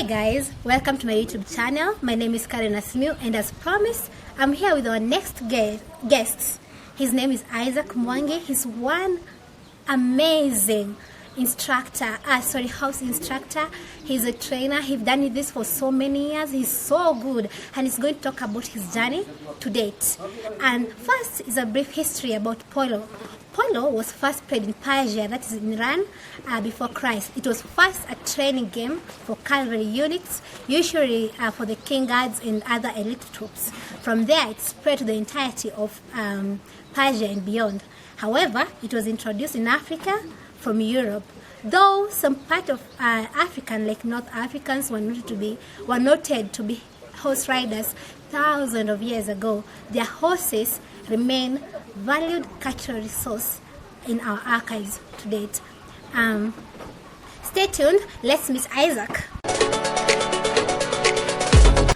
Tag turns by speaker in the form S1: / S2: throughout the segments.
S1: guys, welcome to my YouTube channel. My name is Karen Asmiu, and as promised, I'm here with our next guest. His name is Isaack Mwangi. He's one amazing house instructor. He's a trainer. He's done this for so many years. He's so good, and he's going to talk about his journey to date. And first is a brief history about polo. Polo was first played in Persia, that is in Iran, before Christ. It was first a training game for cavalry units, usually for the king guards and other elite troops. From there, it spread to the entirety of Persia and beyond. However, it was introduced in Africa from Europe. Though some part of African, like North Africans, were noted to be horse riders thousands of years ago, their horses remain valued cultural resource in our archives to date. Stay tuned. Let's meet Isaack.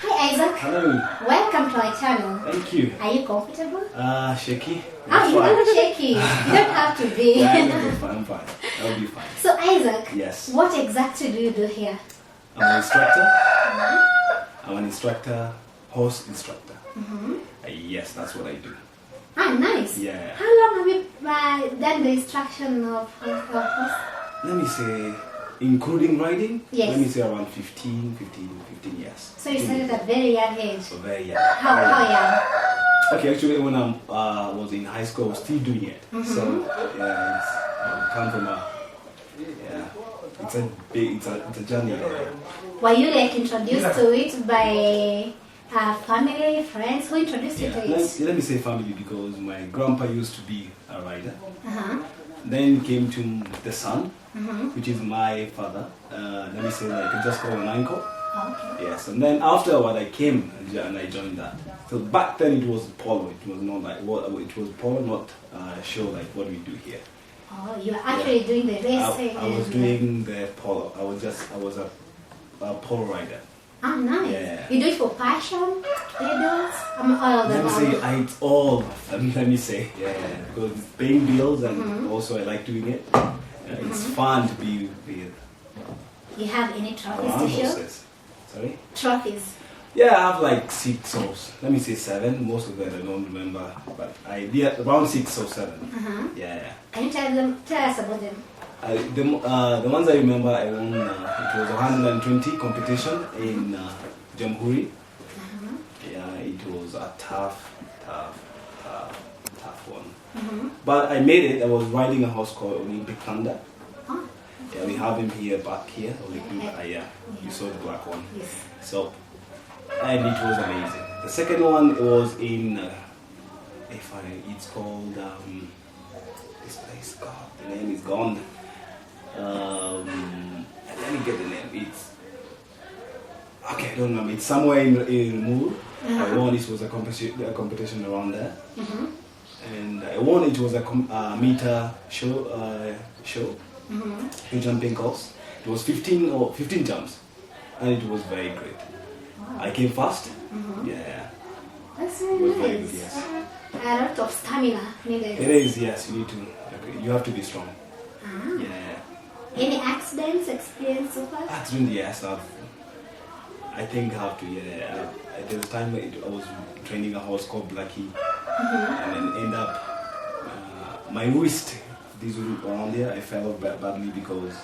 S1: Hi Isaack.
S2: Hello.
S1: Welcome to our channel.
S2: Thank you.
S1: Are you comfortable?
S2: Shaky.
S1: You're not shaky. You don't have to be.
S2: Yeah, I'm fine. I'll be fine.
S1: So Isaack,
S2: yes.
S1: What exactly do you do here?
S2: I'm an instructor. I'm an instructor, horse instructor. Yes, that's what I do.
S1: Ah, nice.
S2: Yeah.
S1: How long have you done the instruction of horse?
S2: Let me say, including riding,
S1: yes.
S2: Let me say around 15 years.
S1: So you started at a very young age?
S2: So very young.
S1: How young?
S2: Okay, actually when I was in high school, I was still doing it. So, yeah, I come from it's a journey.
S1: Were you like introduced to it by family, friends? Who introduced you to it?
S2: Let me say family because my grandpa used to be a rider. Then came to the son, which is my father. Let me say like just call an uncle.
S1: Okay.
S2: Yes, and then after a while I came and I joined that. So back then it was polo. It was not like it was polo, not show like what we do here.
S1: Oh, you were actually doing the racing.
S2: I was doing the polo. I was a polo rider.
S1: Oh, nice.
S2: Yeah.
S1: You do it for passion, adults, all of them.
S2: Let me say, it's all of them, let me say. Yeah, because it's paying bills and also I like doing it. It's fun to be with.
S1: You have any trophies to show?
S2: Horses. Sorry?
S1: Trophies.
S2: Yeah, I have like 6 or let me say 7. Most of them I don't remember, but I did around 6 or 7. Yeah.
S1: Can you tell us about them?
S2: The ones I remember, I won. It was 120 competition in Jamhuri. Yeah, it was a tough one. But I made it. I was riding a horse called Olympic Thunder.
S1: Oh.
S2: Yeah, we have him here back here. Yeah, you saw the black one.
S1: Yes.
S2: So, and it was amazing. The second one was in. It's called this place. God, the name is gone. Let me get the name. It's okay. I don't remember. It's somewhere in Moore. I won. It was a competition around there, and I won. It was a meter show. Huge jumping course. It was 15 jumps, and it was very great.
S1: Wow.
S2: I came fast. Yeah.
S1: That's very
S2: it was
S1: nice.
S2: very good. Yes.
S1: A lot of stamina needed.
S2: It is. Yes, you need to. You have to be strong. Yeah.
S1: Any accidents experienced so far?
S2: Accident, yes. I think I have to. Yeah. There was a time I was training a horse called Blackie, and then end up my wrist. This was around there. I fell off badly because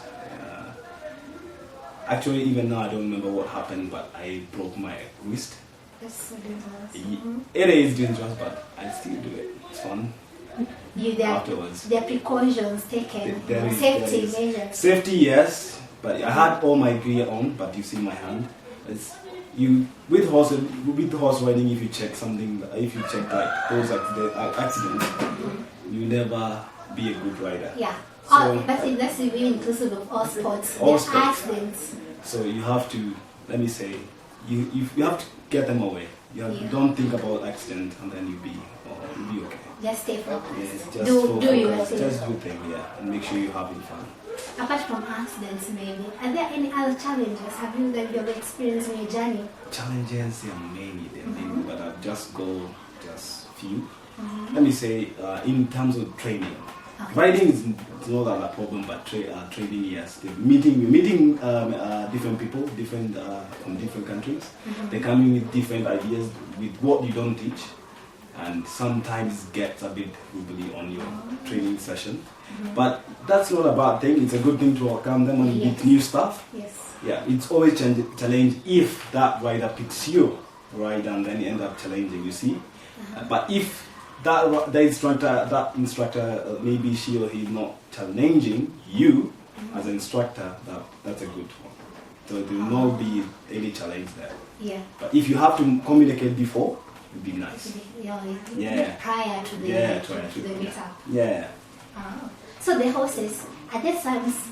S2: actually even now I don't remember what happened, but I broke my wrist.
S1: That's so dangerous.
S2: It is dangerous, but I still do it. It's fun. Afterwards.
S1: There are precautions taken, safety measures.
S2: Safety, yes, but I had all my gear on, but you see my hand. With horse riding, if you check like those accidents, you never be a good rider.
S1: Yeah.
S2: So,
S1: but that's really inclusive of all sports.
S2: All
S1: sports. Accidents.
S2: So you have to, let me say, you have to get them away. You don't think about accident, and then you'll be okay.
S1: Just stay focused.
S2: Yes, just
S1: do your thing.
S2: Just do thing, yeah, and make sure you're having fun.
S1: Apart from accidents, maybe, are there any other challenges have you experienced in your journey?
S2: Challenges, there are many, but I'll just few. Let me say, in terms of training,
S1: Okay.
S2: Riding is not that a problem, but trading, yes. Meeting different people, from different countries. They come in with different ideas with what you don't teach, and sometimes gets a bit wobbly on your training session. But that's not a bad thing. It's a good thing to welcome them and meet new stuff.
S1: Yes.
S2: Yeah, it's always challenge if that rider picks you, right, and then you end up challenging. You see, but if that instructor, maybe she or he is not challenging you as an instructor, that's a good one. So there will not be any challenge there.
S1: Yeah.
S2: But if you have to communicate before, it would be nice.
S1: Prior to the meetup.
S2: Yeah.
S1: So the horses, are there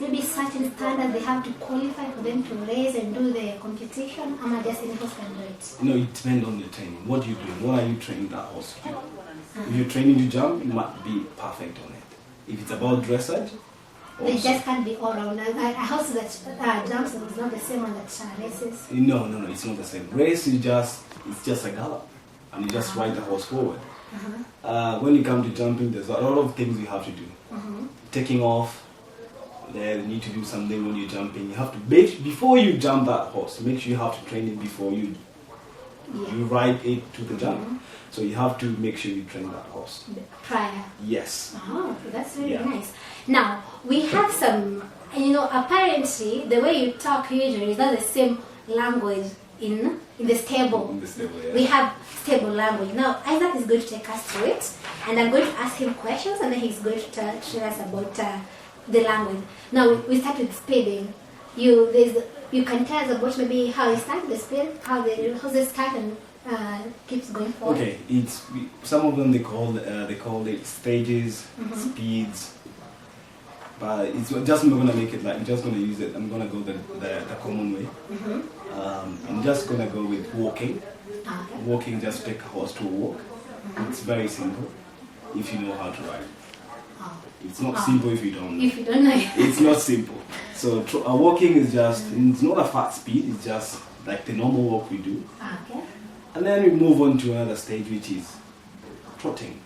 S1: maybe certain standards they have to qualify for them to race and do the competition? Or just any horse can do it?
S2: No, it depends on the training. What are you doing? What are you training that horse to do? If you're training to jump, you might be perfect on it. If it's about dressage,
S1: they just can't be all around. A horse that jumps is not the same one that races.
S2: No, it's not the same. Race is just a gallop, and you just ride the horse forward. When you come to jumping, there's a lot of things you have to do. Taking off, there you need to do something when you're jumping. You have to before you jump that horse. Make sure you have to train it before you ride it to the jump. So you have to make sure you train that horse
S1: prior.
S2: Yes.
S1: Oh, that's very nice. Now we have some. Apparently the way you talk usually is not the same language in the stable.
S2: In the stable, yeah.
S1: We have stable language. Now Isaac is going to take us through it, and I'm going to ask him questions, and then he's going to tell us about the language. Now we start with speeding. You can tell us about maybe how you start the speed, how the horses start and keeps going forward.
S2: Okay, some of them they call it stages, speeds. But it's just I'm gonna make it like I'm just gonna use it. I'm gonna go the common way. I'm just gonna go with walking.
S1: Okay.
S2: Walking, just take a horse to a walk. It's very simple if you know how to ride. It's not simple if you don't know.
S1: If you don't know.
S2: It's not simple. So walking is it's not a fast speed. It's just like the normal walk we do.
S1: Okay.
S2: And then we move on to another stage, which is trotting.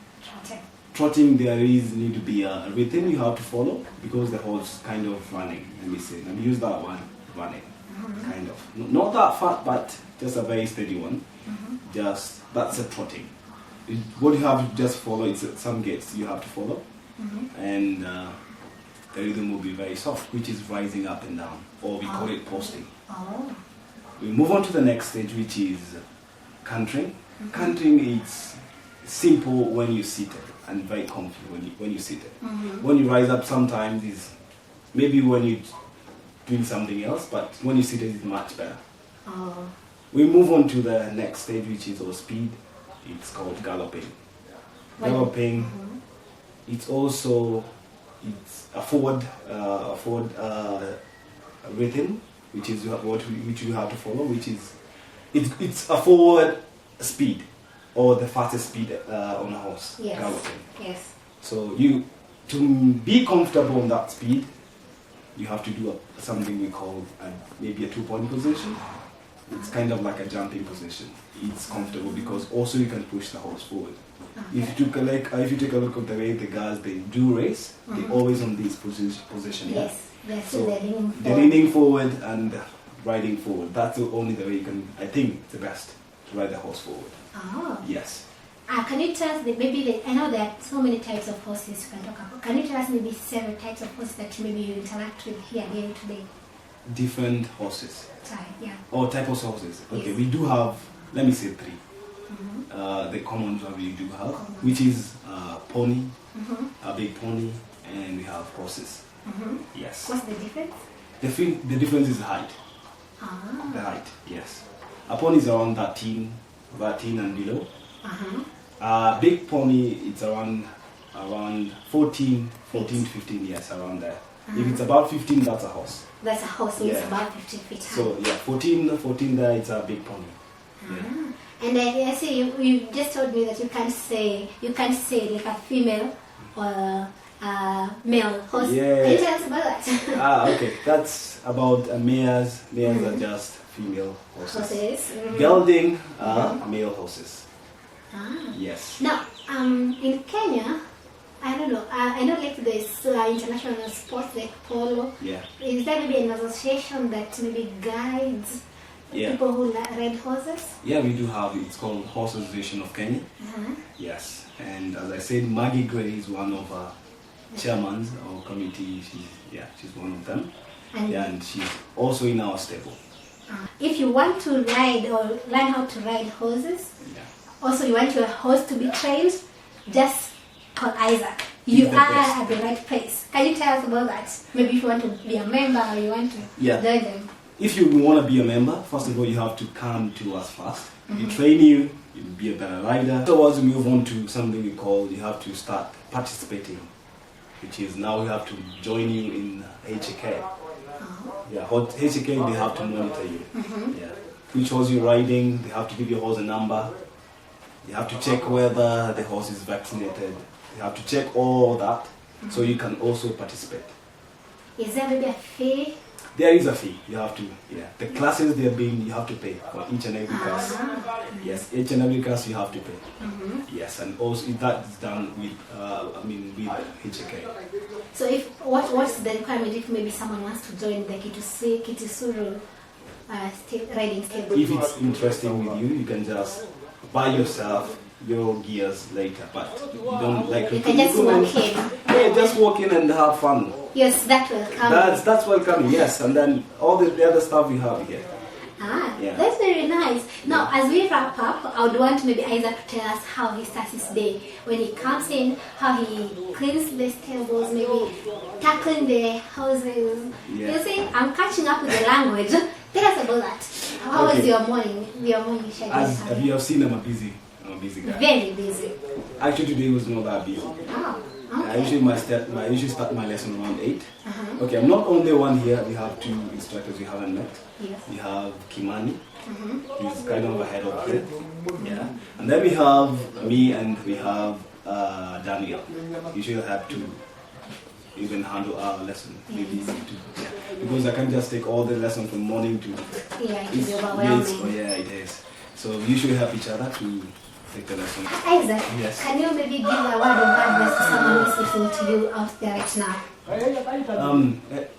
S2: Trotting, there need to be a rhythm you have to follow because the horse is kind of running. Let me use that one, running, kind of. Not that fast, but just a very steady one. That's a trotting. What you have to just follow, it's some gates you have to follow, and the rhythm will be very soft, which is rising up and down, or we call it posting. We move on to the next stage, which is cantering. Cantering is simple when you're seated and very comfortable when you're seated. When you rise up, sometimes is maybe when you're doing something else, but when you're seated, it's much better. We move on to the next stage, which is our speed. It's called galloping. Galloping. It's a forward rhythm, which is which you have to follow, which is it's a forward speed or the fastest speed on a horse.
S1: Yes.
S2: Galloping.
S1: Yes.
S2: So to be comfortable on that speed, you have to do something we call maybe a 2-point position. It's kind of like a jumping position. It's comfortable because also you can push the horse forward. If you take a look at the way the guys they do race, they're always on this position.
S1: Yes.
S2: So they're leaning forward and riding forward. That's the only way you can. I think it's the best to ride the horse forward. Yes.
S1: Can you tell us I know there are so many types of horses you can talk about. Can you tell us maybe several types of horses that maybe you interact with here again today?
S2: Different horses.
S1: Yeah.
S2: Or type of horses. Okay, we do have. Let me say 3. The common one we do have, which is pony, a big pony, and we have horses. Yes.
S1: What's the difference?
S2: The difference is height. The height, yes. A pony is around 13 and below. Big pony, it's around 14 to 15 years, around there. If it's about 15, that's a horse.
S1: That's a horse, so it's about 15 feet high.
S2: So yeah, 14 there, it's a big pony.
S1: And I see you just told me that you can't say like a female or a male horse.
S2: Yeah.
S1: Can you tell us about that?
S2: Okay. That's about mares. Mares are just female horses.
S1: Horses.
S2: Gelding are male horses. Yes.
S1: Now, in Kenya, I don't know. I know like there's international sports like polo.
S2: Yeah.
S1: Is there maybe an association that maybe guides people who ride horses?
S2: Yeah, we do have it. It's called Horse Association of Kenya. Yes. And as I said, Maggie Gray is one of our chairmen or committee. She's one of them. And she's also in our stable.
S1: If you want to ride or learn how to ride horses, also you want your horse to be trained, just call Isaac. You are at the right place. Can you tell us about that? Maybe if you want to be a member or you want to join them.
S2: If you want to be a member, first of all, you have to come to us first. We train you, you'll be a better rider. Afterwards, we move on to something we call, you have to start participating, which is now we have to join you in HK. Yeah, HK, they have to monitor you. Yeah. Which horse you're riding, they have to give your horse a number. You have to check whether the horse is vaccinated. You have to check all that so you can also participate.
S1: Is there maybe a fee?
S2: There is a fee. You have to, the classes they're being, you have to pay for each and every class. Yes, each and every class you have to pay. Yes, and also that is done with, with HK.
S1: So what's the requirement if maybe someone wants to join the Kitisuru riding stable?
S2: If it's interesting with you, you can just buy yourself your gears later, but you don't like.
S1: You can just walk in.
S2: Yeah, just walk in and have fun.
S1: Yes, that will come.
S2: That's welcoming. Yes, and then all the other stuff we have here.
S1: That's very nice. Now, as we wrap up, I would want maybe Isaac to tell us how he starts his day. When he comes in, how he cleans the stables, maybe tackling the houses. You see, I'm catching up with the language. Tell us about that. How was your morning schedule?
S2: As you have seen, I'm a busy guy.
S1: Very busy.
S2: Actually, today was not that busy.
S1: Oh, okay.
S2: I usually start my lesson around 8. Okay, I'm not only one here. We have 2 instructors we haven't met.
S1: Yes.
S2: We have Kimani, who's kind of ahead of here. Yeah. And then we have me and we have Daniel. Usually have to even handle our lesson. Maybe because I can't just take all the lesson from morning to
S1: it is overwhelming.
S2: It is. So we usually help each other to take the lesson.
S1: Isaac,
S2: yes.
S1: Can you maybe give a word of advice to someone who's listening to you out there right now?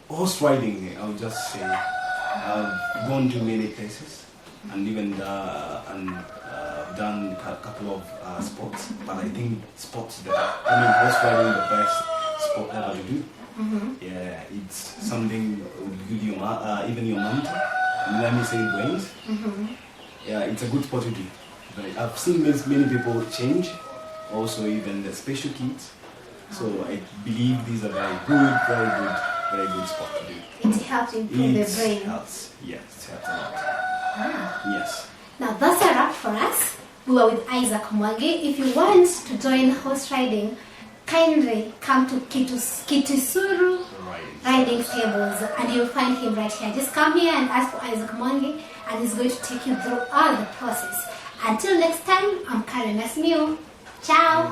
S2: Horse riding, I would just say, I've gone to many places and even done a couple of sports, but I think horse riding is the best sport ever to do. Yeah, it's something good even your mind, and let me say brains. Yeah, it's a good sport to do. But I've seen many people change, also even the special kids. So I believe these are very good sport to do.
S1: It helps improve the brain.
S2: It helps a lot. Yes.
S1: Now that's a wrap for us. We were with Isaack Mwangi. If you want to join horse riding, kindly come to Kitisuru riding stables and you'll find him right here. Just come here and ask for Isaack Mwangi and he's going to take you through all the process. Until next time, I'm Karen Asmio. Ciao!